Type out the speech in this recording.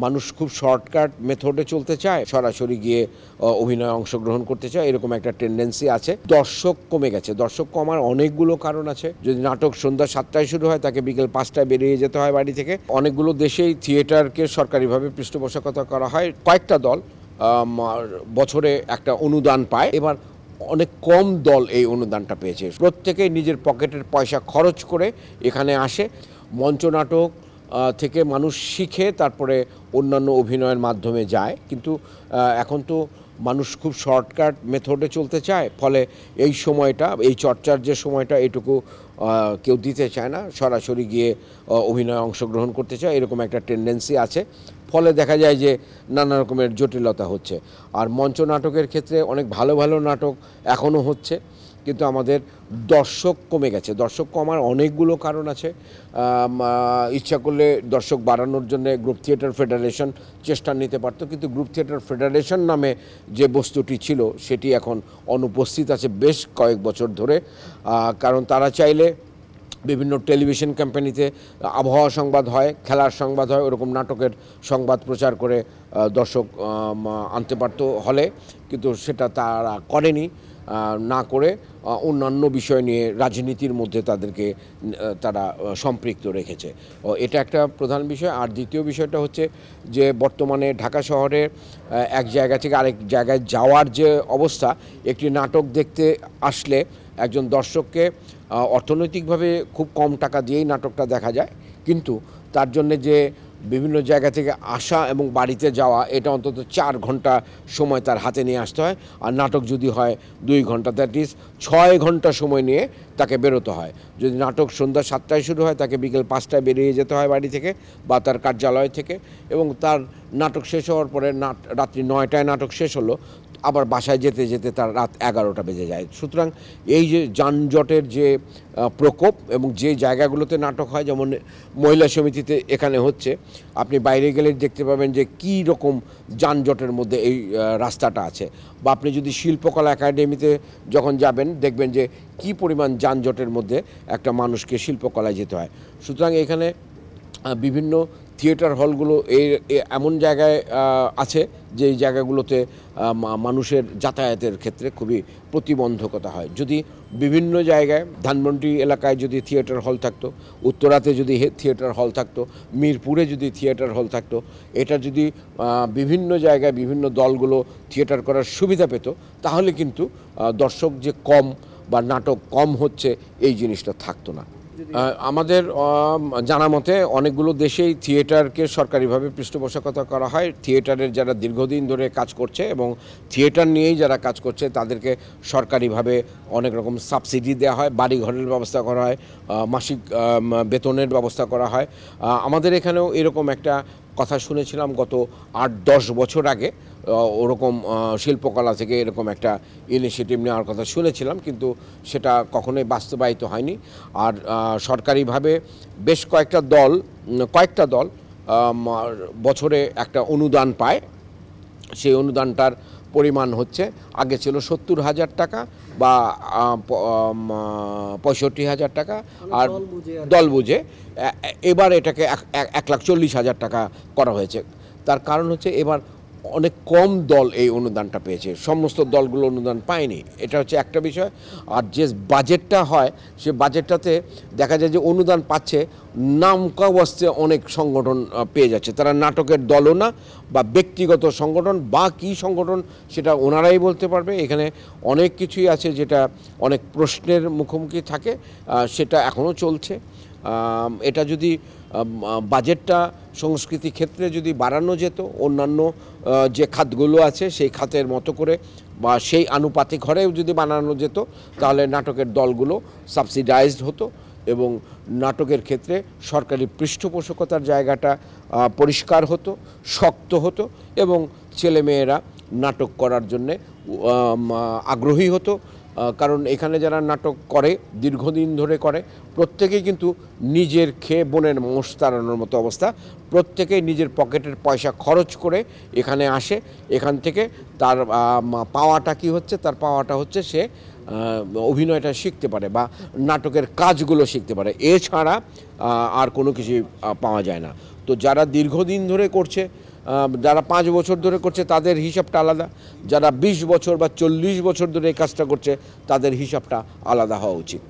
মানুষ খুব শর্টকাট মেথডে চলতে চায়, সরাসরি গিয়ে অভিনয়ে অংশগ্রহণ করতে চায়, এরকম একটা টেন্ডেন্সি আছে। দর্শক কমে গেছে। দর্শক কমার অনেকগুলো কারণ আছে। যদি নাটক সন্ধ্যা 7টায় শুরু হয়, তাকে বিকেল 5টায় বেরিয়ে যেতে হয় বাড়ি থেকে। অনেকগুলো দেশেই থিয়েটারকে সরকারিভাবে পৃষ্ঠপোষকতা করা হয়। কয়েকটা দল বছরে একটা অনুদান পায়। এবার অনেক কম দল এই অনুদানটা পেয়েছে। প্রত্যেকেই নিজের পকেটের পয়সা খরচ করে এখানে আসে। মঞ্চনাটক থেকে মানুষ শিখে তারপরে অন্যান্য অভিনয়ের মাধ্যমে যায়, কিন্তু এখন তো মানুষ খুব শর্টকাট মেথডে চলতে চায়, ফলে এই সময়টা, এই চর্চার যে সময়টা, এটুকু কেউ দিতে চায় না, সরাসরি গিয়ে অভিনয়ে অংশগ্রহণ করতে চায়, এরকম একটা টেন্ডেন্সি আছে। ফলে দেখা যায় যে নানা রকমের জটিলতা হচ্ছে। আর মঞ্চ নাটকের ক্ষেত্রে অনেক ভালো ভালো নাটক এখনও হচ্ছে, কিন্তু আমাদের দর্শক কমে গেছে। দর্শক কমার অনেকগুলো কারণ আছে। ইচ্ছা করলে দর্শক বাড়ানোর জন্য গ্রুপ থিয়েটার ফেডারেশন চেষ্টা নিতে পারত, কিন্তু গ্রুপ থিয়েটার ফেডারেশন নামে যে বস্তুটি ছিল সেটি এখন অনুপস্থিত আছে বেশ কয়েক বছর ধরে। কারণ তারা চাইলে বিভিন্ন টেলিভিশন কোম্পানিতে আবহাওয়া সংবাদ হয়, খেলার সংবাদ হয়, ওরকম নাটকের সংবাদ প্রচার করে দর্শক আনতে পারত হলে, কিন্তু সেটা তারা করেনি। না করে অন্যান্য বিষয় নিয়ে রাজনীতির মধ্যে তাদেরকে তারা সম্পৃক্ত রেখেছে। এটা একটা প্রধান বিষয়। আর দ্বিতীয় বিষয়টা হচ্ছে যে বর্তমানে ঢাকা শহরে এক জায়গা থেকে আরেক জায়গায় যাওয়ার যে অবস্থা, একটি নাটক দেখতে আসলে একজন দর্শককে অর্থনৈতিকভাবে খুব কম টাকা দিয়েই নাটকটা দেখা যায়, কিন্তু তার জন্যে যে বিভিন্ন জায়গা থেকে আসা এবং বাড়িতে যাওয়া, এটা অন্তত 4 ঘন্টা সময় তার হাতে নিয়ে আসতে হয়। আর নাটক যদি হয় 2 ঘন্টা, দ্যাট ইজ 6 ঘন্টা সময় নিয়ে তাকে বেরোতে হয়। যদি নাটক সন্ধ্যা 7টায় শুরু হয়, তাকে বিকেল 5টায় বেরিয়ে যেতে হয় বাড়ি থেকে বা তার কার্যালয় থেকে, এবং তার নাটক শেষ হওয়ার পরে রাত্রি 9টায় নাটক শেষ হলো, আবার বাসায় যেতে যেতে তার রাত 11টা বেজে যায়। সুতরাং এই যে যানজটের যে প্রকোপ, এবং যে জায়গাগুলোতে নাটক হয়, যেমন মহিলা সমিতিতে এখানে হচ্ছে, আপনি বাইরে গেলে দেখতে পাবেন যে কী রকম যানজটের মধ্যে এই রাস্তাটা আছে। বা আপনি যদি শিল্পকলা একাডেমিতে যখন যাবেন, দেখবেন যে কী পরিমাণ যানজটের মধ্যে একটা মানুষকে শিল্পকলায় যেতে হয়। সুতরাং এখানে বিভিন্ন থিয়েটার হলগুলো এমন জায়গায় আছে যে জায়গাগুলোতে মানুষের যাতায়াতের ক্ষেত্রে খুবই প্রতিবন্ধকতা হয়। যদি বিভিন্ন জায়গায়, ধানমন্ডি এলাকায় যদি থিয়েটার হল থাকতো, উত্তরাতে যদি থিয়েটার হল থাকতো, মিরপুরে যদি থিয়েটার হল থাকতো, এটা যদি বিভিন্ন জায়গায় বিভিন্ন দলগুলো থিয়েটার করার সুবিধা পেত, তাহলে কিন্তু দর্শক যে কম বা নাটক কম হচ্ছে এই জিনিসটা থাকতো না। আমাদের জানা মতে অনেকগুলো দেশেই থিয়েটারকে সরকারিভাবে পৃষ্ঠপোষকতা করা হয়। থিয়েটারের যারা দীর্ঘদিন ধরে কাজ করছে এবং থিয়েটার নিয়েই যারা কাজ করছে, তাদেরকে সরকারিভাবে অনেক রকম সাবসিডি দেওয়া হয়, বাড়ি ঘরের ব্যবস্থা করা হয়, মাসিক বেতনের ব্যবস্থা করা হয়। আমাদের এখানেও এরকম একটা কথা শুনেছিলাম গত 8-10 বছর আগে। ওরকম শিল্পকলা থেকে এরকম একটা ইনিশিয়েটিভ নেওয়ার কথা শুনেছিলাম, কিন্তু সেটা কখনোই বাস্তবায়িত হয়নি। আর সরকারিভাবে বেশ কয়েকটা দল বছরে একটা অনুদান পায়। সেই অনুদানটার পরিমাণ হচ্ছে, আগে ছিল 70,000 টাকা বা 65,000 টাকা, আর দল বুঝে এবার এটাকে 1,40,000 টাকা করা হয়েছে। তার কারণ হচ্ছে এবার অনেক কম দল এই অনুদানটা পেয়েছে, সমস্ত দলগুলো অনুদান পায়নি, এটা হচ্ছে একটা বিষয়। আর যে বাজেটটা হয়, সে বাজেটটাতে দেখা যায় যে অনুদান পাচ্ছে নামকাওয়াস্তে অনেক সংগঠন পেয়ে যাচ্ছে। তারা নাটকের দলও না, বা ব্যক্তিগত সংগঠন বা কী সংগঠন সেটা ওনারাই বলতে পারবে। এখানে অনেক কিছুই আছে যেটা অনেক প্রশ্নের মুখোমুখি থাকে, সেটা এখনও চলছে। এটা যদি বাজেটটা সংস্কৃতি ক্ষেত্রে যদি বাড়ানো যেত, অন্যান্য যে খাতগুলো আছে সেই খাতের মতো করে বা সেই আনুপাতিক হারেও যদি বানানো যেত, তাহলে নাটকের দলগুলো সাবসিডাইজড হতো এবং নাটকের ক্ষেত্রে সরকারি পৃষ্ঠপোষকতার জায়গাটা পরিষ্কার হতো, শক্ত হতো, এবং ছেলেমেয়েরা নাটক করার জন্যে আগ্রহী হতো। কারণ এখানে যারা নাটক করে, দীর্ঘদিন ধরে করে, প্রত্যেকেই কিন্তু নিজের খেয়ে বোনের মোষ তাড়ানোর মতো অবস্থা। প্রত্যেকেই নিজের পকেটের পয়সা খরচ করে এখানে আসে। এখান থেকে তার পাওয়াটা কী হচ্ছে? তার পাওয়াটা হচ্ছে সে অভিনয়টা শিখতে পারে বা নাটকের কাজগুলো শিখতে পারে, এছাড়া আর কোনো কিছু পাওয়া যায় না। তো যারা দীর্ঘদিন ধরে করছে যারা 5 বছর ধরে করছে তাদের হিসাবটা আলাদা, যারা 20 বছর বা 40 বছর ধরে এই কাজটা করছে তাদের হিসাবটা আলাদা হওয়া উচিত।